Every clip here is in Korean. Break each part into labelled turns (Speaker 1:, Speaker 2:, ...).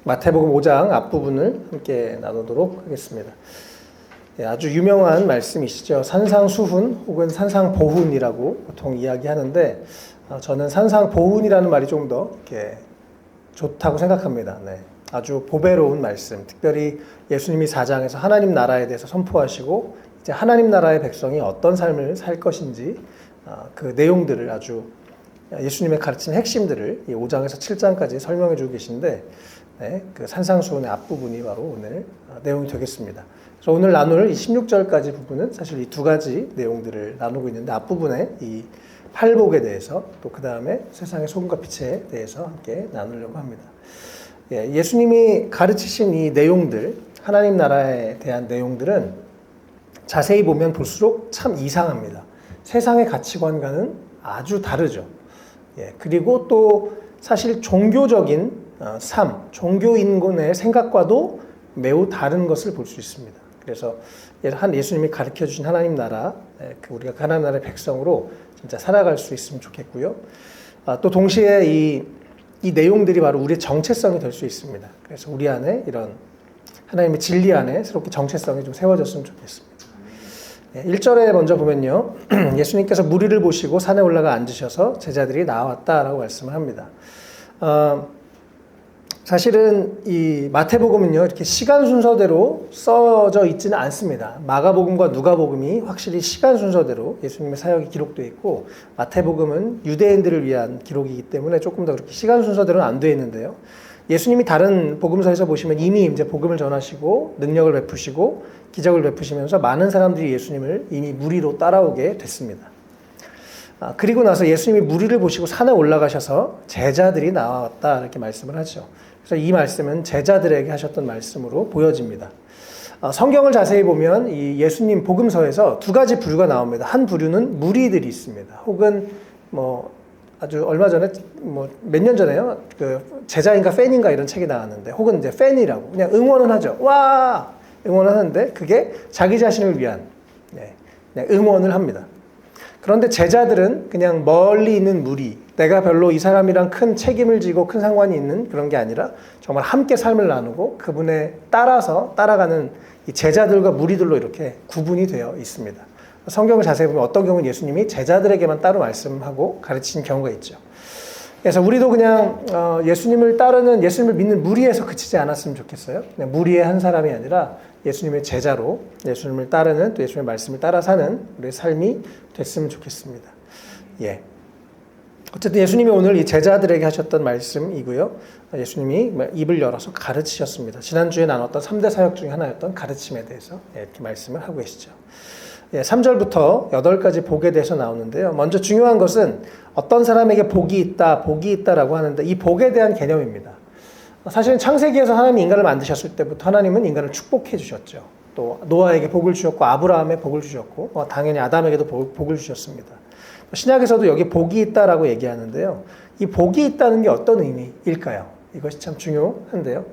Speaker 1: 마태복음 5장 앞부분을 함께 나누도록 하겠습니다. 아주 유명한 말씀이시죠. 산상수훈 혹은 산상보훈이라고 보통 이야기하는데 저는 산상보훈이라는 말이 좀 더 이렇게 좋다고 생각합니다. 아주 보배로운 말씀, 특별히 예수님이 4장에서 하나님 나라에 대해서 선포하시고 이제 하나님 나라의 백성이 어떤 삶을 살 것인지 그 내용들을 아주 예수님의 가르치는 핵심들을 이 5장에서 7장까지 설명해 주고 계신데 그 산상수훈의 앞부분이 바로 오늘 내용이 되겠습니다. 그래서 오늘 나눌 이 16절까지 부분은 사실 이 두 가지 내용들을 나누고 있는데 앞부분에 이 팔복에 대해서 또 그 다음에 세상의 소금과 빛에 대해서 함께 나누려고 합니다. 예수님이 가르치신 이 내용들, 하나님 나라에 대한 내용들은 자세히 보면 볼수록 참 이상합니다. 세상의 가치관과는 아주 다르죠. 그리고 또 사실 종교적인 삶, 종교인권의 생각과도 매우 다른 것을 볼 수 있습니다. 그래서 예수님이 가르쳐 주신 하나님 나라, 우리가 하나님 나라의 백성으로 진짜 살아갈 수 있으면 좋겠고요. 또 동시에 이 내용들이 바로 우리의 정체성이 될 수 있습니다. 그래서 우리 안에 이런 하나님의 진리 안에 새롭게 정체성이 좀 세워졌으면 좋겠습니다. 1절에 먼저 보면요. 예수님께서 무리를 보시고 산에 올라가 앉으셔서 제자들이 나왔다라고 말씀을 합니다. 사실은 이 마태복음은요, 이렇게 시간 순서대로 써져 있지는 않습니다. 마가복음과 누가복음이 확실히 시간 순서대로 예수님의 사역이 기록되어 있고, 마태복음은 유대인들을 위한 기록이기 때문에 조금 더 그렇게 시간 순서대로는 안 되어 있는데요. 예수님이 다른 복음서에서 보시면 이미 이제 복음을 전하시고, 능력을 베푸시고, 기적을 베푸시면서 많은 사람들이 예수님을 이미 무리로 따라오게 됐습니다. 그리고 나서 예수님이 무리를 보시고 산에 올라가셔서 제자들이 나왔다 이렇게 말씀을 하죠. 그래서 이 말씀은 제자들에게 하셨던 말씀으로 보여집니다. 성경을 자세히 보면 이 예수님 복음서에서 두 가지 부류가 나옵니다. 한 부류는 무리들이 있습니다. 혹은 아주 얼마 전에 몇 년 전에요. 그 제자인가 팬인가 이런 책이 나왔는데 혹은 이제 팬이라고 그냥 응원은 하죠. 와 응원을 하는데 그게 자기 자신을 위한 그냥 응원을 합니다. 그런데 제자들은 그냥 멀리 있는 무리, 내가 별로 이 사람이랑 큰 책임을 지고 큰 상관이 있는 그런 게 아니라 정말 함께 삶을 나누고 그분에 따라서 따라가는 이 제자들과 무리들로 이렇게 구분이 되어 있습니다. 성경을 자세히 보면 어떤 경우는 예수님이 제자들에게만 따로 말씀하고 가르치는 경우가 있죠. 그래서 우리도 그냥 예수님을 따르는, 예수님을 믿는 무리에서 그치지 않았으면 좋겠어요. 그냥 무리의 한 사람이 아니라 예수님의 제자로 예수님을 따르는, 또 예수님의 말씀을 따라 사는 우리의 삶이 됐으면 좋겠습니다. 어쨌든 예수님이 오늘 이 제자들에게 하셨던 말씀이고요. 예수님이 입을 열어서 가르치셨습니다. 지난주에 나눴던 3대 사역 중에 하나였던 가르침에 대해서 이렇게 말씀을 하고 계시죠. 3절부터 8가지 복에 대해서 나오는데요. 먼저 중요한 것은 어떤 사람에게 복이 있다라고 하는데 이 복에 대한 개념입니다. 사실은 창세기에서 하나님이 인간을 만드셨을 때부터 하나님은 인간을 축복해 주셨죠. 또 노아에게 복을 주셨고 아브라함에 복을 주셨고 당연히 아담에게도 복을 주셨습니다. 신약에서도 여기 복이 있다라고 얘기하는데요. 이 복이 있다는 게 어떤 의미일까요? 이것이 참 중요한데요.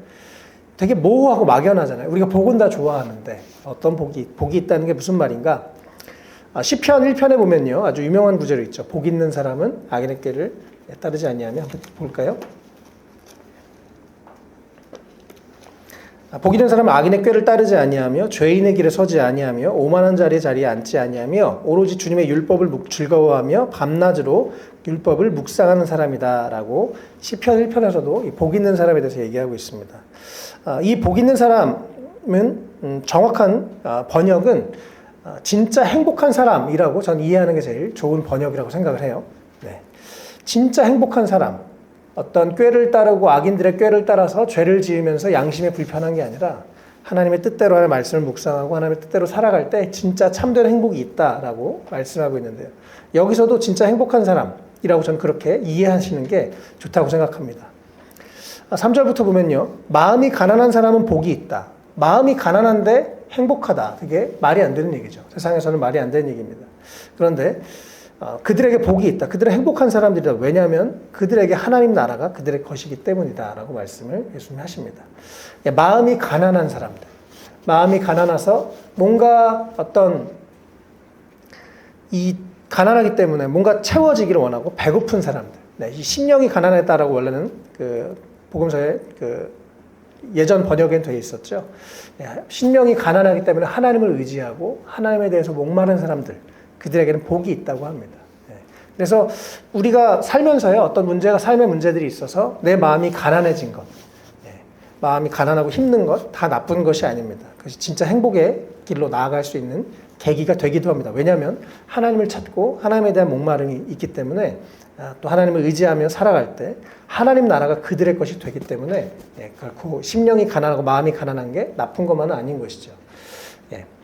Speaker 1: 되게 모호하고 막연하잖아요. 우리가 복은 다 좋아하는데 어떤 복이 있다는 게 무슨 말인가? 시편 1편에 보면요. 아주 유명한 구절이 있죠. 복 있는 사람은 악인의 꾀를 따르지 아니하며 한번 볼까요? 복 있는 사람은 악인의 꾀를 따르지 아니하며 죄인의 길에 서지 아니하며 오만한 자리에 앉지 아니하며 오로지 주님의 율법을 즐거워하며 밤낮으로 율법을 묵상하는 사람이다라고 시편 1편에서도 복 있는 사람에 대해서 얘기하고 있습니다. 이 복 있는 사람은 정확한 번역은 진짜 행복한 사람이라고 저는 이해하는 게 제일 좋은 번역이라고 생각을 해요. 진짜 행복한 사람, 어떤 꾀를 따르고 악인들의 꾀를 따라서 죄를 지으면서 양심에 불편한 게 아니라 하나님의 뜻대로 하는 말씀을 묵상하고 하나님의 뜻대로 살아갈 때 진짜 참된 행복이 있다라고 말씀하고 있는데요. 여기서도 진짜 행복한 사람이라고 저는 그렇게 이해하시는 게 좋다고 생각합니다. 3절부터 보면요. 마음이 가난한 사람은 복이 있다. 마음이 가난한데 행복하다. 그게 말이 안 되는 얘기죠. 세상에서는 말이 안 되는 얘기입니다. 그런데 그들에게 복이 있다. 그들은 행복한 사람들이다. 왜냐하면 그들에게 하나님 나라가 그들의 것이기 때문이다. 라고 말씀을 예수님이 하십니다. 마음이 가난한 사람들. 마음이 가난해서 뭔가 가난하기 때문에 뭔가 채워지기를 원하고 배고픈 사람들. 이 심령이 가난했다라고 원래는 그 복음서에 예전 번역엔 되어 있었죠. 심령이 가난하기 때문에 하나님을 의지하고 하나님에 대해서 목마른 사람들, 그들에게는 복이 있다고 합니다. 그래서 우리가 살면서요, 어떤 문제가, 삶의 문제들이 있어서 내 마음이 가난해진 것, 마음이 가난하고 힘든 것, 다 나쁜 것이 아닙니다. 그것이 진짜 행복의 길로 나아갈 수 있는 계기가 되기도 합니다. 왜냐하면 하나님을 찾고 하나님에 대한 목마름이 있기 때문에, 또 하나님을 의지하며 살아갈 때 하나님 나라가 그들의 것이 되기 때문에 결코 심령이 가난하고 마음이 가난한 게 나쁜 것만은 아닌 것이죠.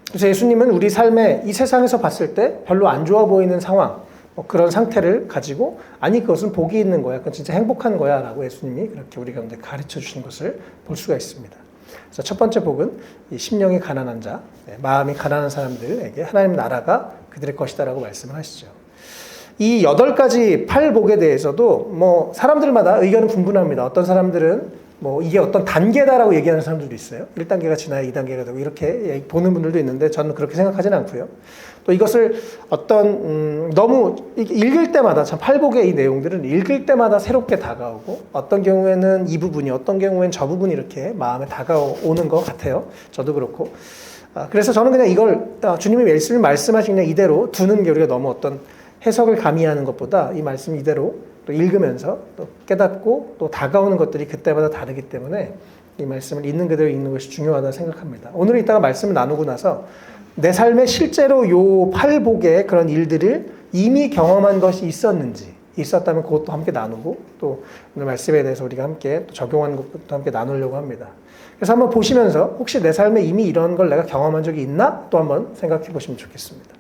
Speaker 1: 그래서 예수님은 우리 삶에 이 세상에서 봤을 때 별로 안 좋아 보이는 상황, 그런 상태를 가지고 아니 그것은 복이 있는 거야, 그건 진짜 행복한 거야 라고 예수님이 그렇게 우리 가운데 가르쳐 주신 것을 볼 수가 있습니다. 그래서 첫 번째 복은 이 심령이 가난한 자, 마음이 가난한 사람들에게 하나님 나라가 그들의 것이다 라고 말씀을 하시죠. 이 8가지 8복에 대해서도 뭐 사람들마다 의견은 분분합니다. 어떤 사람들은 뭐 이게 어떤 단계다라고 얘기하는 사람들도 있어요. 1단계가 지나야 2단계가 되고 이렇게 보는 분들도 있는데 저는 그렇게 생각하지는 않고요. 또 이것을 어떤 너무 읽을 때마다 참 8복의 이 내용들은 읽을 때마다 새롭게 다가오고 어떤 경우에는 이 부분이 어떤 경우에는 저 부분이 이렇게 마음에 다가오는 것 같아요. 저도 그렇고. 그래서 저는 그냥 이걸 주님이 말씀하신 그냥 이대로 두는 게 우리가 너무 어떤 해석을 가미하는 것보다 이 말씀 이대로 또 읽으면서 또 깨닫고 또 다가오는 것들이 그때마다 다르기 때문에 이 말씀을 있는 그대로 읽는 것이 중요하다고 생각합니다. 오늘 이따가 말씀을 나누고 나서 내 삶에 실제로 요 8복의 그런 일들을 이미 경험한 것이 있었다면 그것도 함께 나누고 또 오늘 말씀에 대해서 우리가 함께 또 적용하는 것도 함께 나누려고 합니다. 그래서 한번 보시면서 혹시 내 삶에 이미 이런 걸 내가 경험한 적이 있나? 또 한번 생각해 보시면 좋겠습니다.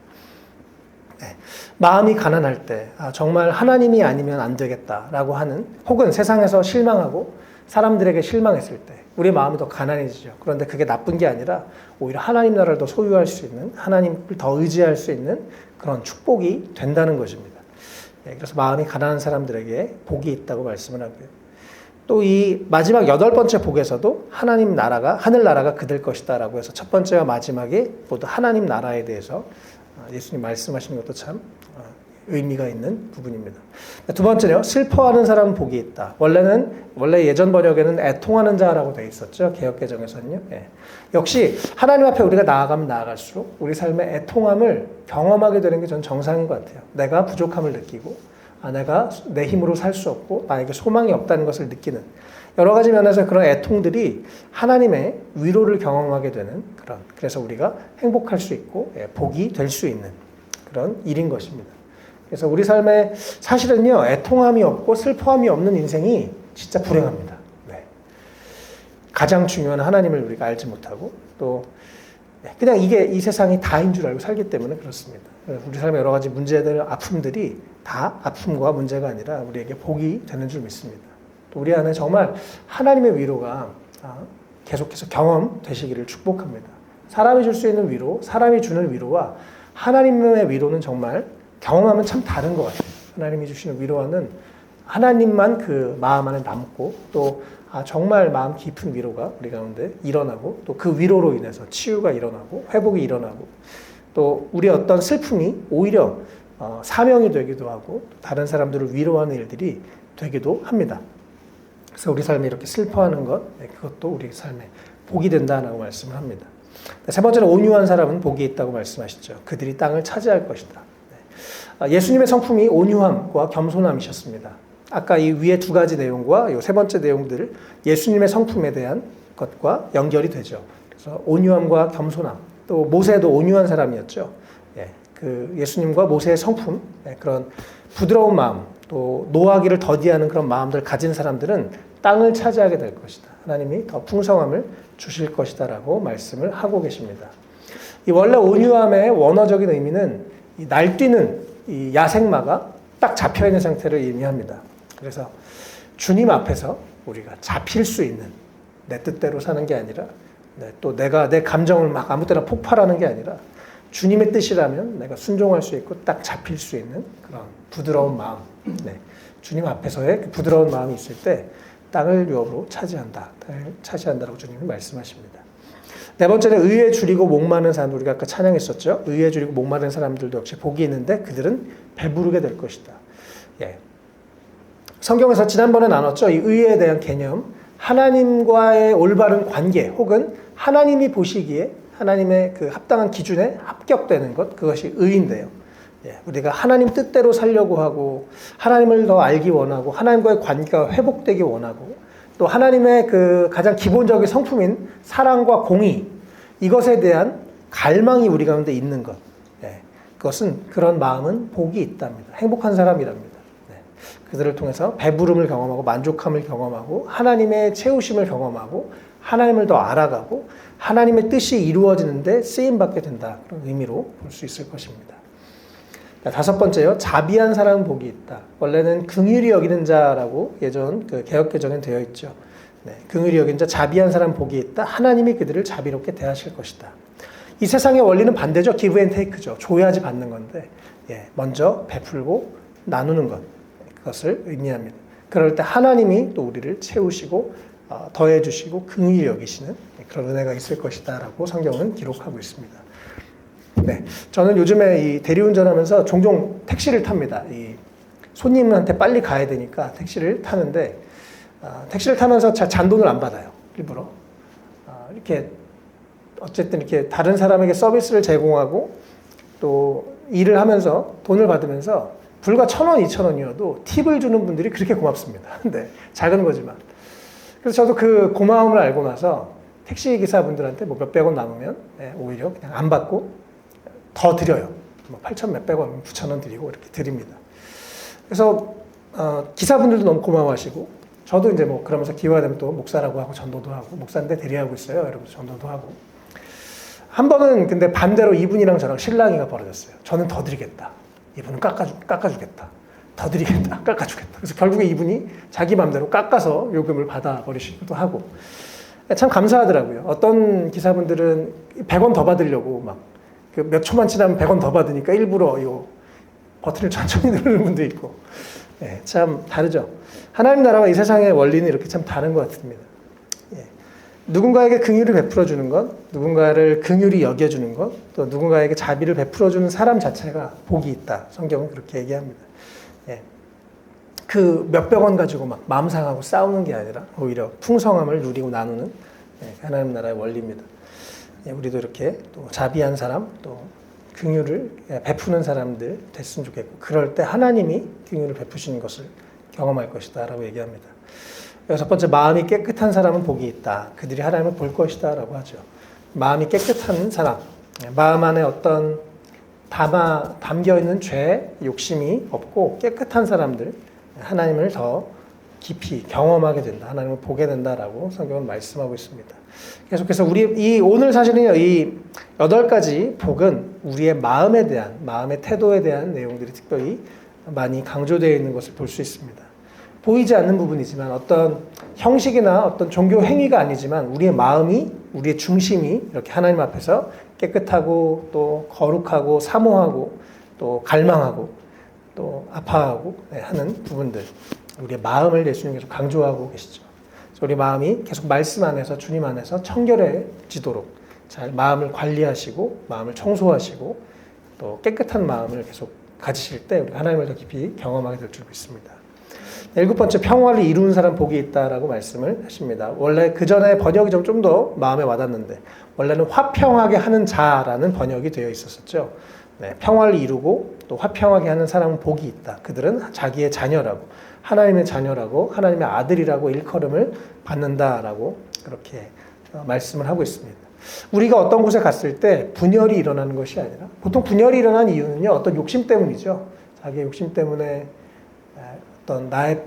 Speaker 1: 마음이 가난할 때 정말 하나님이 아니면 안 되겠다라고 하는, 혹은 세상에서 실망하고 사람들에게 실망했을 때 우리 마음이 더 가난해지죠. 그런데 그게 나쁜 게 아니라 오히려 하나님 나라를 더 소유할 수 있는, 하나님을 더 의지할 수 있는 그런 축복이 된다는 것입니다. 그래서 마음이 가난한 사람들에게 복이 있다고 말씀을 하고요. 또 이 마지막 8번째 복에서도 하나님 나라가, 하늘 나라가 그들 것이다 라고 해서 첫 번째와 마지막에 모두 하나님 나라에 대해서 예수님 말씀하시는 것도 참 의미가 있는 부분입니다. 두 번째는요, 슬퍼하는 사람은 복이 있다. 원래 예전 번역에는 애통하는 자라고 되어 있었죠. 개역개정에서는요. 역시 하나님 앞에 우리가 나아가면 나아갈수록 우리 삶의 애통함을 경험하게 되는 게 전 정상인 것 같아요. 내가 부족함을 느끼고, 내가 내 힘으로 살 수 없고 나에게 소망이 없다는 것을 느끼는 여러 가지 면에서 그런 애통들이 하나님의 위로를 경험하게 되는 그래서 우리가 행복할 수 있고 복이 될 수 있는 그런 일인 것입니다. 그래서 우리 삶에 사실은요, 애통함이 없고 슬퍼함이 없는 인생이 진짜 불행합니다. 가장 중요한 하나님을 우리가 알지 못하고 또 그냥 이게 이 세상이 다인 줄 알고 살기 때문에 그렇습니다. 우리 삶의 여러 가지 문제들, 아픔들이 다 아픔과 문제가 아니라 우리에게 복이 되는 줄 믿습니다. 또 우리 안에 정말 하나님의 위로가 계속해서 경험되시기를 축복합니다. 사람이 줄 수 있는 위로, 사람이 주는 위로와 하나님의 위로는 정말 경험하면 참 다른 것 같아요. 하나님이 주시는 위로와는 하나님만 그 마음 안에 남고 또 정말 마음 깊은 위로가 우리 가운데 일어나고 또 그 위로로 인해서 치유가 일어나고 회복이 일어나고 또 우리의 어떤 슬픔이 오히려 사명이 되기도 하고 다른 사람들을 위로하는 일들이 되기도 합니다. 그래서 우리 삶에 이렇게 슬퍼하는 것, 그것도 우리 삶에 복이 된다라고 말씀을 합니다. 세 번째는 온유한 사람은 복이 있다고 말씀하시죠. 그들이 땅을 차지할 것이다. 예수님의 성품이 온유함과 겸손함이셨습니다. 아까 이 위에 2가지 내용과 이 3번째 내용들 예수님의 성품에 대한 것과 연결이 되죠. 그래서 온유함과 겸손함, 또 모세도 온유한 사람이었죠. 그 예수님과 모세의 성품, 그런 부드러운 마음, 또 노하기를 더디하는 그런 마음들 가진 사람들은 땅을 차지하게 될 것이다. 하나님이 더 풍성함을 주실 것이다 라고 말씀을 하고 계십니다. 이 원래 온유함의 원어적인 의미는 이 날뛰는 이 야생마가 딱 잡혀있는 상태를 의미합니다. 그래서 주님 앞에서 우리가 잡힐 수 있는, 내 뜻대로 사는 게 아니라 또 내가 내 감정을 막 아무 때나 폭발하는 게 아니라 주님의 뜻이라면 내가 순종할 수 있고 딱 잡힐 수 있는 그런 부드러운 마음, 주님 앞에서의 그 부드러운 마음이 있을 때 땅을 유업으로 차지한다라고 주님이 말씀하십니다. 네 번째는 의에 줄이고 목마른 사람들, 우리가 아까 찬양했었죠. 의에 줄이고 목마른 사람들도 역시 복이 있는데 그들은 배부르게 될 것이다. 성경에서 지난번에 나눴죠. 이 의에 대한 개념, 하나님과의 올바른 관계 혹은 하나님이 보시기에 하나님의 그 합당한 기준에 합격되는 것, 그것이 의인데요. 우리가 하나님 뜻대로 살려고 하고 하나님을 더 알기 원하고 하나님과의 관계가 회복되기 원하고 또 하나님의 그 가장 기본적인 성품인 사랑과 공의, 이것에 대한 갈망이 우리 가운데 있는 것, 그것은, 그런 마음은 복이 있답니다. 행복한 사람이랍니다. 그들을 통해서 배부름을 경험하고 만족함을 경험하고 하나님의 채우심을 경험하고 하나님을 더 알아가고 하나님의 뜻이 이루어지는데 쓰임받게 된다, 그런 의미로 볼 수 있을 것입니다. 다섯 번째요, 자비한 사람은 복이 있다. 원래는 긍휼히 여기는 자라고 예전 그 개역개정에 되어 있죠. 긍휼히 여기는 자, 자비한 사람은 복이 있다. 하나님이 그들을 자비롭게 대하실 것이다. 이 세상의 원리는 반대죠. 기브 앤 테이크죠. 줘야지 받는 건데, 먼저 베풀고 나누는 것, 그것을 의미합니다. 그럴 때 하나님이 또 우리를 채우시고 더해주시고 긍휼히 여기시는 그런 은혜가 있을 것이다 라고 성경은 기록하고 있습니다. 저는 요즘에 이 대리운전하면서 종종 택시를 탑니다. 이 손님한테 빨리 가야 되니까 택시를 타는데, 택시를 타면서 잔돈을 안 받아요. 일부러. 이렇게 어쨌든 이렇게 다른 사람에게 서비스를 제공하고 또 일을 하면서 돈을 받으면서 불과 1,000원, 2,000원이어도 팁을 주는 분들이 그렇게 고맙습니다. 근데 작은 거지만. 그래서 저도 그 고마움을 알고 나서 택시 기사분들한테 뭐 몇백 원 남으면 오히려 그냥 안 받고 더 드려요. 뭐 8,000 몇백 원, 9,000원 드리고 이렇게 드립니다. 그래서 기사분들도 너무 고마워하시고 저도 이제 뭐 그러면서 기회가 되면 또 목사라고 하고 전도도 하고, 목사인데 대리하고 있어요. 이러면서 전도도 하고. 한 번은 근데 반대로 이분이랑 저랑 실랑이가 벌어졌어요. 저는 더 드리겠다. 이분은 깎아주겠다. 더 드리겠다. 깎아주겠다. 그래서 결국에 이분이 자기 마음대로 깎아서 요금을 받아버리시기도 하고. 참 감사하더라고요. 어떤 기사분들은 100원 더 받으려고 막 그 몇 초만 지나면 100원 더 받으니까 일부러 요 버튼을 천천히 누르는 분도 있고. 참 다르죠. 하나님 나라와 이 세상의 원리는 이렇게 참 다른 것 같습니다. 누군가에게 긍휼을 베풀어주는 것, 누군가를 긍휼히 여겨주는 것, 또 누군가에게 자비를 베풀어주는 사람 자체가 복이 있다. 성경은 그렇게 얘기합니다. 그 몇백 원 가지고 막 마음 상하고 싸우는 게 아니라 오히려 풍성함을 누리고 나누는 하나님 나라의 원리입니다. 우리도 이렇게 또 자비한 사람, 또 긍휼을 베푸는 사람들 됐으면 좋겠고, 그럴 때 하나님이 긍휼을 베푸시는 것을 경험할 것이다 라고 얘기합니다. 여섯 번째, 마음이 깨끗한 사람은 복이 있다. 그들이 하나님을 볼 것이다 라고 하죠. 마음이 깨끗한 사람, 마음 안에 어떤 담겨있는 죄, 욕심이 없고 깨끗한 사람들, 하나님을 더 깊이 경험하게 된다. 하나님을 보게 된다라고 성경은 말씀하고 있습니다. 계속해서 오늘 사실은요, 이 8가지 복은 우리의 마음에 대한, 마음의 태도에 대한 내용들이 특별히 많이 강조되어 있는 것을 볼 수 있습니다. 보이지 않는 부분이지만 어떤 형식이나 어떤 종교 행위가 아니지만 우리의 마음이, 우리의 중심이 이렇게 하나님 앞에서 깨끗하고 또 거룩하고 사모하고 또 갈망하고 또 아파하고 하는 부분들, 우리의 마음을 예수님께서 강조하고 계시죠. 우리 마음이 계속 말씀 안에서, 주님 안에서 청결해지도록 잘 마음을 관리하시고 마음을 청소하시고 또 깨끗한 마음을 계속 가지실 때 우리 하나님을 더 깊이 경험하게 될 줄 믿습니다. 7번째, 평화를 이루는 사람 복이 있다라고 말씀을 하십니다. 원래 그 전에 번역이 좀 더 마음에 와닿는데 원래는 화평하게 하는 자라는 번역이 되어 있었었죠. 평화를 이루고 또 화평하게 하는 사람은 복이 있다. 그들은 자기의 자녀라고, 하나님의 자녀라고, 하나님의 아들이라고 일컬음을 받는다라고 그렇게 말씀을 하고 있습니다. 우리가 어떤 곳에 갔을 때 분열이 일어나는 것이 아니라, 보통 분열이 일어나는 이유는요, 어떤 욕심 때문이죠. 자기의 욕심 때문에 어떤 나의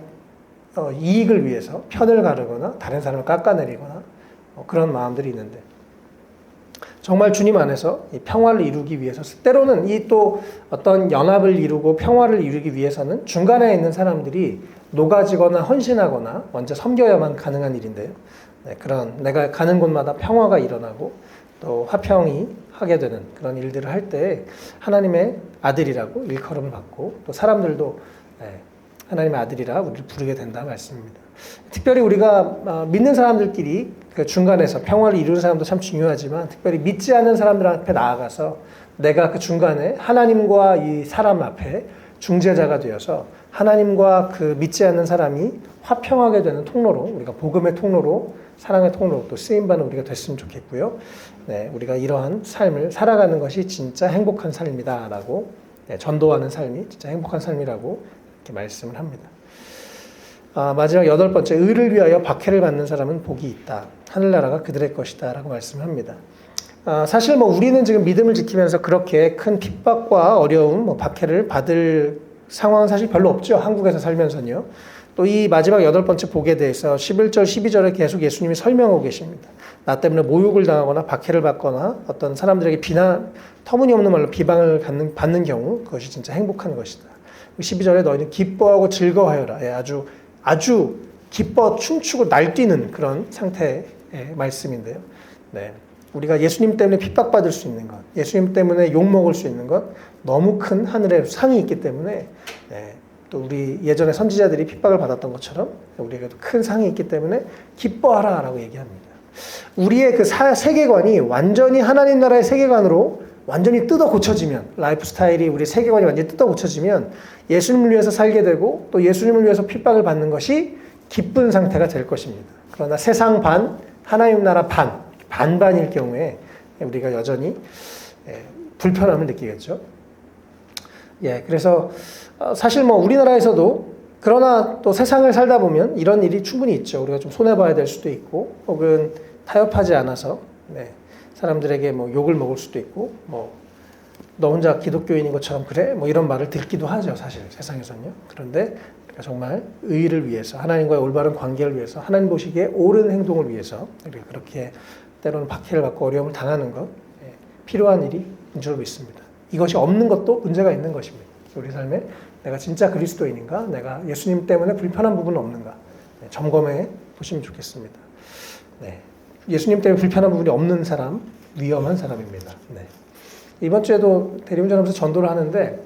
Speaker 1: 이익을 위해서 편을 가르거나 다른 사람을 깎아내리거나 그런 마음들이 있는데, 정말 주님 안에서 이 평화를 이루기 위해서, 때로는 이 또 어떤 연합을 이루고 평화를 이루기 위해서는 중간에 있는 사람들이 녹아지거나 헌신하거나 먼저 섬겨야만 가능한 일인데요. 그런 내가 가는 곳마다 평화가 일어나고 또 화평이 하게 되는 그런 일들을 할 때 하나님의 아들이라고 일컬음을 받고 또 사람들도 하나님의 아들이라 우리를 부르게 된다 말씀입니다. 특별히 우리가 믿는 사람들끼리 그 중간에서 평화를 이루는 사람도 참 중요하지만, 특별히 믿지 않는 사람들 앞에 나아가서 내가 그 중간에 하나님과 이 사람 앞에 중재자가 되어서 하나님과 그 믿지 않는 사람이 화평하게 되는 통로로, 우리가 복음의 통로로, 사랑의 통로로 또 쓰임받는 우리가 됐으면 좋겠고요. 네, 우리가 이러한 삶을 살아가는 것이 진짜 행복한 삶이다라고, 네, 전도하는 삶이 진짜 행복한 삶이라고 이렇게 말씀을 합니다. 마지막 8번째, 의를 위하여 박해를 받는 사람은 복이 있다. 하늘나라가 그들의 것이다 라고 말씀합니다. 사실 우리는 지금 믿음을 지키면서 그렇게 큰 핍박과 어려움, 박해를 받을 상황은 사실 별로 없죠. 한국에서 살면서는요. 또 이 마지막 8번째 복에 대해서 11절, 12절에 계속 예수님이 설명하고 계십니다. 나 때문에 모욕을 당하거나 박해를 받거나 어떤 사람들에게 비난, 터무니없는 말로 비방을 받는 경우 그것이 진짜 행복한 것이다. 12절에 너희는 기뻐하고 즐거워하여라. 예, 아주 기뻐 춤추고 날뛰는 그런 상태의 말씀인데요. 네. 우리가 예수님 때문에 핍박받을 수 있는 것, 예수님 때문에 욕먹을 수 있는 것, 너무 큰 하늘의 상이 있기 때문에, 네. 또 우리 예전에 선지자들이 핍박을 받았던 것처럼 우리에게도 큰 상이 있기 때문에 기뻐하라 라고 얘기합니다. 우리의 그 세계관이 완전히 하나님 나라의 세계관으로 완전히 뜯어 고쳐지면, 라이프 스타일이 우리 세계관이 완전히 뜯어 고쳐지면 예수님을 위해서 살게 되고 또 예수님을 위해서 핍박을 받는 것이 기쁜 상태가 될 것입니다. 그러나 세상 반, 하나님 나라 반, 반반일 경우에 우리가 여전히 불편함을 느끼겠죠. 예, 그래서 사실 우리나라에서도 그러나 또 세상을 살다 보면 이런 일이 충분히 있죠. 우리가 좀 손해봐야 될 수도 있고, 혹은 타협하지 않아서 사람들에게 욕을 먹을 수도 있고, 너 혼자 기독교인인 것처럼 그래? 이런 말을 듣기도 하죠, 사실 세상에서는요. 그런데 정말 의를 위해서, 하나님과의 올바른 관계를 위해서, 하나님 보시기에 옳은 행동을 위해서 우리가 그렇게 때로는 박해를 받고 어려움을 당하는 것, 필요한 일인 줄 믿습니다. 이것이 없는 것도 문제가 있는 것입니다. 우리 삶에 내가 진짜 그리스도인인가? 내가 예수님 때문에 불편한 부분은 없는가? 점검해 보시면 좋겠습니다. 네. 예수님 때문에 불편한 부분이 없는 사람, 위험한 사람입니다. 네. 이번 주에도 대리운전하면서 전도를 하는데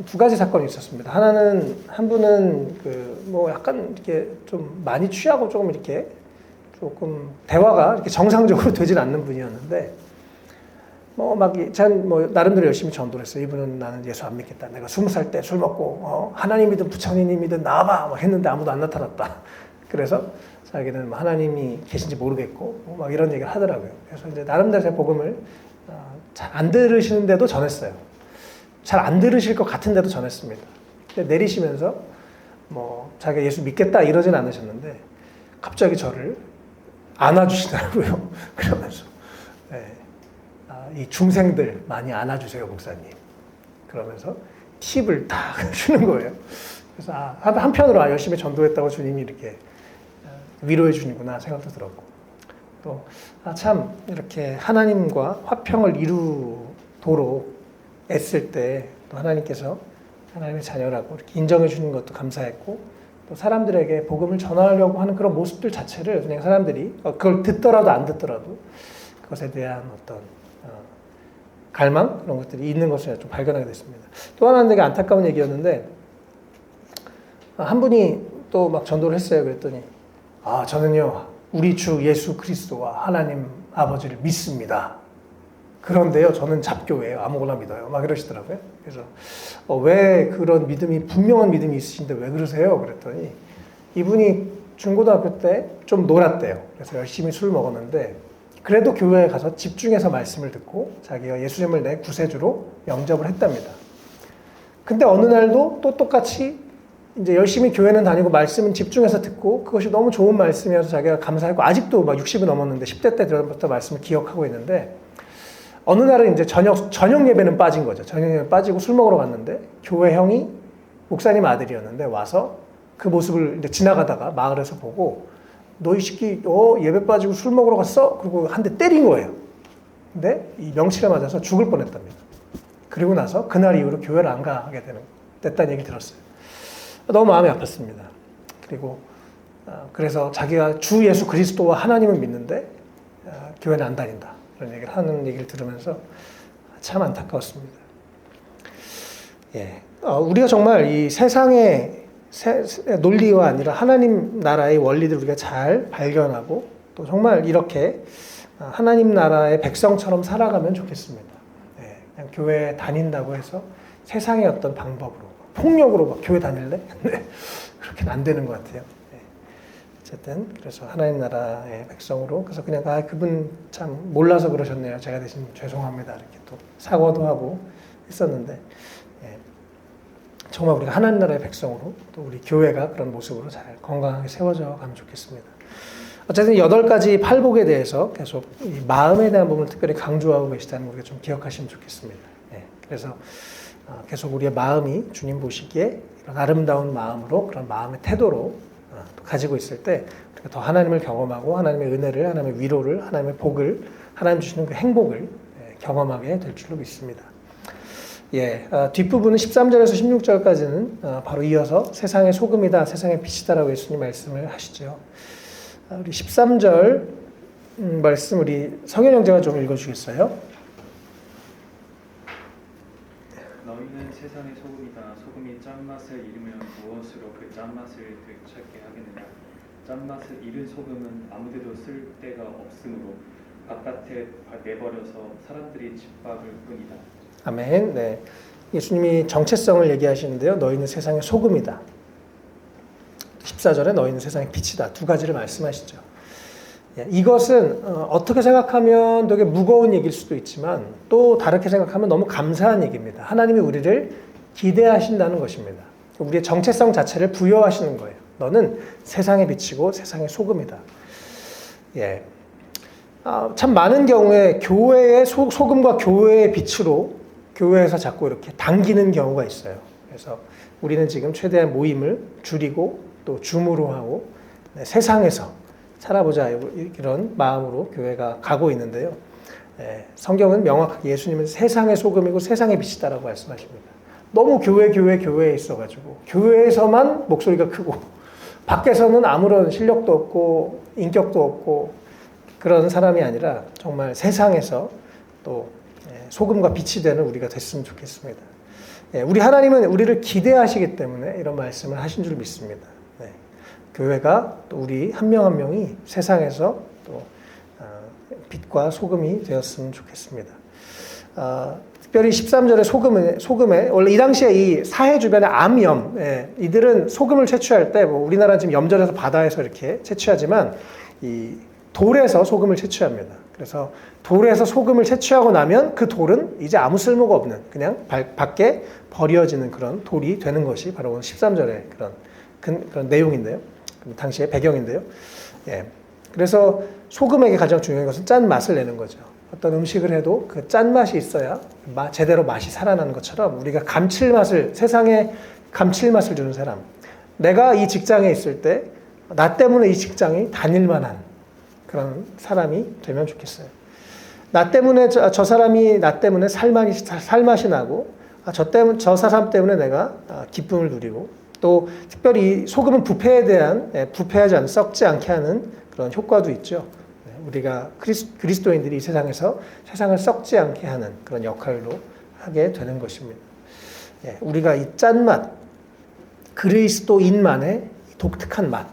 Speaker 1: 두 가지 사건이 있었습니다. 하나는, 한 분은 약간 이렇게 좀 많이 취하고 조금 대화가 이렇게 정상적으로 되질 않는 분이었는데, 나름대로 열심히 전도를 했어요. 이분은 나는 예수 안 믿겠다. 내가 20살 때 술 먹고, 하나님이든 부처님이든 나와봐! 했는데 아무도 안 나타났다. 그래서 자기는 하나님이 계신지 모르겠고, 이런 얘기를 하더라고요. 그래서 이제 나름대로 제 복음을 잘 안 들으시는데도 전했어요. 잘 안 들으실 것 같은데도 전했습니다. 근데 내리시면서 자기가 예수 믿겠다 이러진 않으셨는데 갑자기 저를 안아주시더라고요. 그러면서 이 중생들 많이 안아주세요, 목사님. 그러면서 팁을 딱 주는 거예요. 그래서 한편으로 열심히 전도했다고 주님이 이렇게 위로해 주는구나 생각도 들었고, 또 참 이렇게 하나님과 화평을 이루도록 애쓸 때 또 하나님께서 하나님의 자녀라고 이렇게 인정해 주는 것도 감사했고, 또 사람들에게 복음을 전하려고 하는 그런 모습들 자체를 그냥 사람들이 그걸 듣더라도 안 듣더라도 그것에 대한 어떤 갈망 그런 것들이 있는 것을 좀 발견하게 됐습니다. 또 하나는 되게 안타까운 얘기였는데, 한 분이 또 전도를 했어요. 그랬더니 저는요 우리 주 예수 그리스도와 하나님 아버지를 믿습니다. 그런데요 저는 잡교예요. 아무거나 믿어요. 이러시더라고요. 그래서 왜 그런 믿음이, 분명한 믿음이 있으신데 왜 그러세요? 그랬더니 이분이 중고등학교 때 좀 놀았대요. 그래서 열심히 술 먹었는데 그래도 교회에 가서 집중해서 말씀을 듣고 자기가 예수님을 내 구세주로 영접을 했답니다. 근데 어느 날도 또 똑같이 이제 열심히 교회는 다니고 말씀은 집중해서 듣고 그것이 너무 좋은 말씀이어서 자기가 감사했고, 아직도 60이 넘었는데 10대 때 들었던 말씀을 기억하고 있는데, 어느 날은 이제 저녁 예배는 빠진 거죠. 저녁 예배 빠지고 술 먹으러 갔는데 교회 형이 목사님 아들이었는데 와서 그 모습을 이제 지나가다가 마을에서 보고, 너 이 새끼 예배 빠지고 술 먹으러 갔어? 그리고 한 대 때린 거예요. 근데 이 명치를 맞아서 죽을 뻔했답니다. 그리고 나서 그날 이후로 교회를 안 가게 됐다는 얘기 들었어요. 너무 마음이 아팠습니다. 그리고 그래서 자기가 주 예수 그리스도와 하나님을 믿는데 교회는 안 다닌다. 그런 얘기를 하는 얘기를 들으면서 참 안타까웠습니다. 예, 우리가 정말 이 세상의 논리가 아니라 하나님 나라의 원리들 우리가 잘 발견하고 또 정말 이렇게 하나님 나라의 백성처럼 살아가면 좋겠습니다. 예, 그냥 교회 다닌다고 해서 세상의 어떤 방법으로 폭력으로 막 교회 다닐래? 네, 그렇게는 안 되는 것 같아요. 네. 어쨌든 그래서 하나님 나라의 백성으로 그래서 그냥 그분 참 몰라서 그러셨네요. 제가 대신 죄송합니다. 이렇게 또 사과도 하고 했었는데 예. 정말 우리가 하나님 나라의 백성으로 또 우리 교회가 그런 모습으로 잘 건강하게 세워져 가면 좋겠습니다. 어쨌든 8가지 팔복에 대해서 계속 이 마음에 대한 부분을 특별히 강조하고 계시다는 걸 우리가 좀 기억하시면 좋겠습니다. 예. 그래서 계속 우리의 마음이 주님 보시기에 이런 아름다운 마음으로 그런 마음의 태도로 가지고 있을 때 우리가 더 하나님을 경험하고 하나님의 은혜를, 하나님의 위로를, 하나님의 복을, 하나님 주시는 그 행복을 경험하게 될 줄로 믿습니다. 예, 뒷부분은 13절에서 16절까지는 바로 이어서 세상의 소금이다, 세상의 빛이다라고 예수님 말씀을 하시죠. 우리 13절 말씀 우리 성현 형제가 좀 읽어주겠어요?
Speaker 2: 너희는 세상의 소금이다. 소금이 짠맛을 잃으면 무엇으로 그 짠맛을 되찾게 하겠느냐. 짠맛을 잃은 소금은 아무데도 쓸 데가 없으므로 바깥에 내버려서 사람들이 짓밟을 뿐이다.
Speaker 1: 아멘. 네, 예수님이 정체성을 얘기하시는데요. 너희는 세상의 소금이다. 14절에 너희는 세상의 빛이다. 두 가지를 말씀하시죠. 이것은 어떻게 생각하면 되게 무거운 얘기일 수도 있지만 또 다르게 생각하면 너무 감사한 얘기입니다. 하나님이 우리를 기대하신다는 것입니다. 우리의 정체성 자체를 부여하시는 거예요. 너는 세상의 빛이고 세상의 소금이다. 예. 참 많은 경우에 교회의 소금과 교회의 빛으로 교회에서 자꾸 이렇게 당기는 경우가 있어요. 그래서 우리는 지금 최대한 모임을 줄이고 또 줌으로 하고 세상에서 살아보자 이런 마음으로 교회가 가고 있는데요. 성경은 명확하게 예수님은 세상의 소금이고 세상의 빛이다라고 말씀하십니다. 너무 교회에 있어가지고 교회에서만 목소리가 크고 밖에서는 아무런 실력도 없고 인격도 없고 그런 사람이 아니라 정말 세상에서 또 소금과 빛이 되는 우리가 됐으면 좋겠습니다. 우리 하나님은 우리를 기대하시기 때문에 이런 말씀을 하신 줄 믿습니다. 교회가 또 우리 한 명 한 명이 세상에서 또 빛과 소금이 되었으면 좋겠습니다. 특별히 13절의 소금에 원래 이 당시에 이 사해 주변의 암염, 이들은 소금을 채취할 때 뭐 우리나라 지금 염전에서 바다에서 이렇게 채취하지만 이 돌에서 소금을 채취합니다. 그래서 돌에서 소금을 채취하고 나면 그 돌은 이제 아무 쓸모가 없는 그냥 밖에 버려지는 그런 돌이 되는 것이 바로 오늘 13절의 그런 내용인데요. 당시의 배경인데요. 예. 그래서 소금에게 가장 중요한 것은 짠 맛을 내는 거죠. 어떤 음식을 해도 그 짠 맛이 있어야 제대로 맛이 살아나는 것처럼 우리가 세상에 감칠맛을 주는 사람. 내가 이 직장에 있을 때 나 때문에 이 직장이 다닐 만한 그런 사람이 되면 좋겠어요. 나 때문에 저 사람이 나 때문에 살맛이 나고 저 사람 때문에 내가 기쁨을 누리고 또 특별히 소금은 부패하지 않는 썩지 않게 하는 그런 효과도 있죠. 우리가 그리스도인들이 이 세상에서 세상을 썩지 않게 하는 그런 역할로 하게 되는 것입니다. 우리가 이 짠맛, 그리스도인만의 독특한 맛,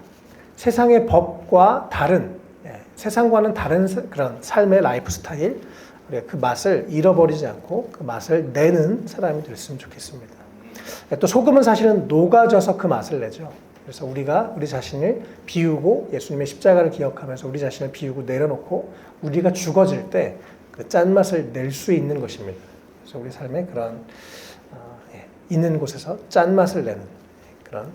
Speaker 1: 세상의 법과 다른, 세상과는 다른 그런 삶의 라이프 스타일, 우리가 그 맛을 잃어버리지 않고 그 맛을 내는 사람이 됐으면 좋겠습니다. 또 소금은 사실은 녹아져서 그 맛을 내죠. 그래서 우리가 우리 자신을 비우고 예수님의 십자가를 기억하면서 우리 자신을 비우고 내려놓고 우리가 죽어질 때 그 짠맛을 낼 수 있는 것입니다. 그래서 우리 삶에 그런 있는 곳에서 짠맛을 내는 그런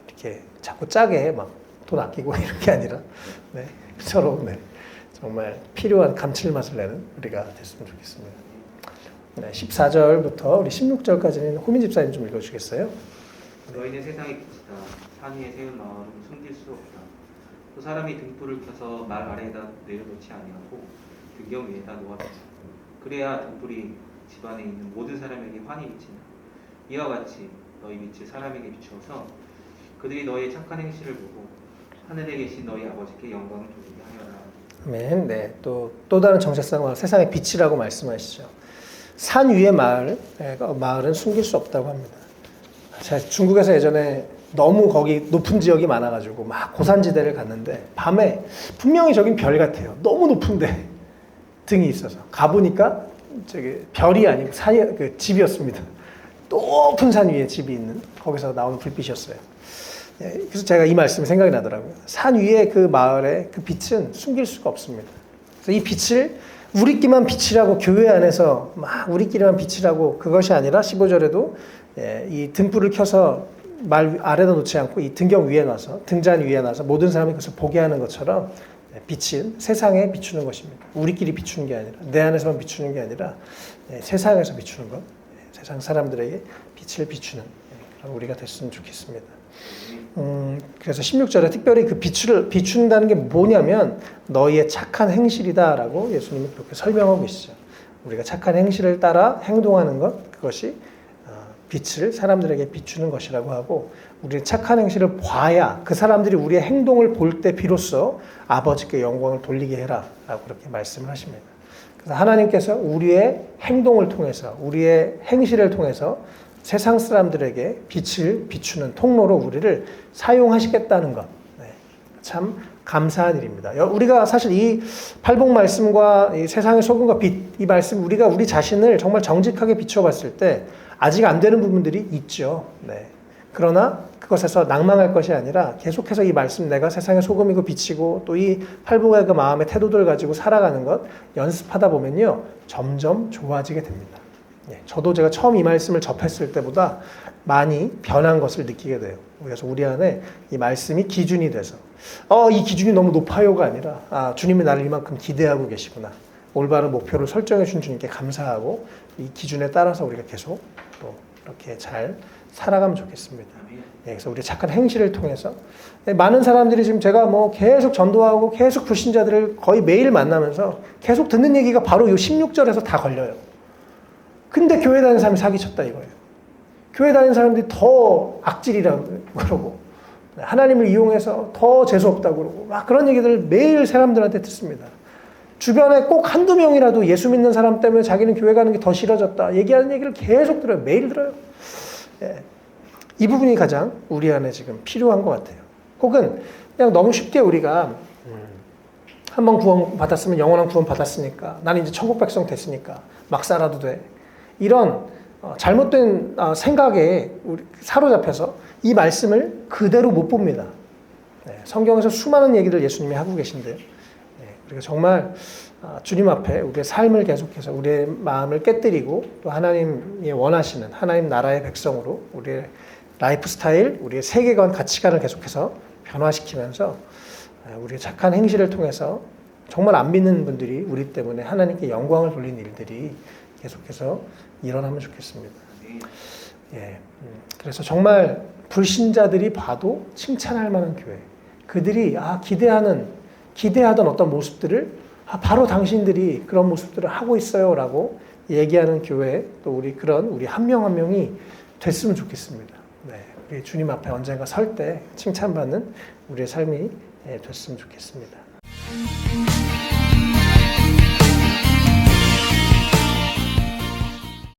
Speaker 1: 이렇게 자꾸 짜게 막 돈 아끼고 이런 게 아니라 서로 정말 필요한 감칠맛을 내는 우리가 됐으면 좋겠습니다. 14절부터 우리 16절까지는 호민 집사님 좀 읽어주시겠어요?
Speaker 3: 너희는 세상의 빛이다. 산 위에 세운 마을은 숨길 수 없다. 또 사람이 등불을 켜서 말 아래에다 내려놓지 아니하고 등경 위에다 놓아두고 그래야 등불이 집안에 있는 모든 사람에게 환히 비친다. 이와 같이 너희 빛을 사람에게 비추어서 그들이 너희의 착한 행실을 보고 하늘에 계신 너희 아버지께 영광을 돌리게 하여라.
Speaker 1: 아멘. 네, 또 다른 정체성은 세상의 빛이라고 말씀하시죠. 산 위의 마을은 숨길 수 없다고 합니다. 제가 중국에서 예전에 너무 거기 높은 지역이 많아가지고 막 고산지대를 갔는데 밤에 분명히 저긴 별 같아요. 너무 높은데 등이 있어서 가보니까 저기 별이 아니고 집이었습니다. 높은 산 위에 집이 있는 거기서 나오는 불빛이었어요. 예, 그래서 제가 이 말씀이 생각이 나더라고요. 산 위에 그 마을의 그 빛은 숨길 수가 없습니다. 그래서 이 빛을 우리끼리만 빛이라고 교회 안에서 막 우리끼리만 빛이라고 그것이 아니라 15절에도 이 등불을 켜서 말 아래다 놓지 않고 이 등경 위에 놔서 등잔 위에 놔서 모든 사람이 그것을 보게 하는 것처럼 빛은 세상에 비추는 것입니다. 우리끼리 비추는 게 아니라 내 안에서만 비추는 게 아니라 세상에서 비추는 것, 세상 사람들에게 빛을 비추는 그런 우리가 됐으면 좋겠습니다. 그래서 16절에 특별히 그 빛을 비춘다는 게 뭐냐면 너희의 착한 행실이다라고 예수님이 그렇게 설명하고 계시죠. 우리가 착한 행실을 따라 행동하는 것, 그것이 빛을 사람들에게 비추는 것이라고 하고, 우리의 착한 행실을 봐야 그 사람들이 우리의 행동을 볼 때 비로소 아버지께 영광을 돌리게 해라라고 그렇게 말씀을 하십니다. 그래서 하나님께서 우리의 행동을 통해서, 우리의 행실을 통해서 세상 사람들에게 빛을 비추는 통로로 우리를 사용하시겠다는 것, 참 감사한 일입니다. 우리가 사실 이 팔복 말씀과 이 세상의 소금과 빛, 이 말씀, 우리가 우리 자신을 정말 정직하게 비춰봤을 때 아직 안 되는 부분들이 있죠. 그러나 그것에서 낭망할 것이 아니라 계속해서 이 말씀, 내가 세상의 소금이고 빛이고 또 이 팔복의 그 마음의 태도들 가지고 살아가는 것 연습하다 보면요 점점 좋아지게 됩니다. 저도 제가 처음 이 말씀을 접했을 때보다 많이 변한 것을 느끼게 돼요. 그래서 우리 안에 이 말씀이 기준이 돼서 이 기준이 너무 높아요가 아니라 주님이 나를 이만큼 기대하고 계시구나. 올바른 목표를 설정해 준 주님께 감사하고 이 기준에 따라서 우리가 계속 또 이렇게 잘 살아가면 좋겠습니다. 그래서 우리 착한 행실을 통해서 많은 사람들이 지금 제가 뭐 계속 전도하고 계속 불신자들을 거의 매일 만나면서 계속 듣는 얘기가 바로 이 16절에서 다 걸려요. 근데 교회 다니는 사람이 사기쳤다 이거예요. 교회 다니는 사람들이 더 악질이라고 그러고 하나님을 이용해서 더 재수없다고 그러고 막 그런 얘기들을 매일 사람들한테 듣습니다. 주변에 꼭 한두 명이라도 예수 믿는 사람 때문에 자기는 교회 가는 게 더 싫어졌다 얘기하는 얘기를 계속 들어요. 매일 들어요. 이 부분이 가장 우리 안에 지금 필요한 것 같아요. 혹은 그냥 너무 쉽게 우리가 한번 구원 받았으면 영원한 구원 받았으니까 나는 이제 천국 백성 됐으니까 막 살아도 돼. 이런 잘못된 생각에 사로잡혀서 이 말씀을 그대로 못 봅니다. 성경에서 수많은 얘기를 예수님이 하고 계신데요. 우리가 정말 주님 앞에 우리의 삶을 계속해서 우리의 마음을 깨뜨리고 또 하나님이 원하시는 하나님 나라의 백성으로 우리의 라이프 스타일, 우리의 세계관, 가치관을 계속해서 변화시키면서 우리의 착한 행실을 통해서 정말 안 믿는 분들이 우리 때문에 하나님께 영광을 돌리는 일들이 계속해서 일어나면 좋겠습니다. 그래서 정말 불신자들이 봐도 칭찬할 만한 교회, 그들이 기대하던 어떤 모습들을 바로 당신들이 그런 모습들을 하고 있어요라고 얘기하는 교회, 또 우리 한 명 한 명이 됐으면 좋겠습니다. 우리 주님 앞에 언젠가 설 때 칭찬받는 우리의 삶이 됐으면 좋겠습니다.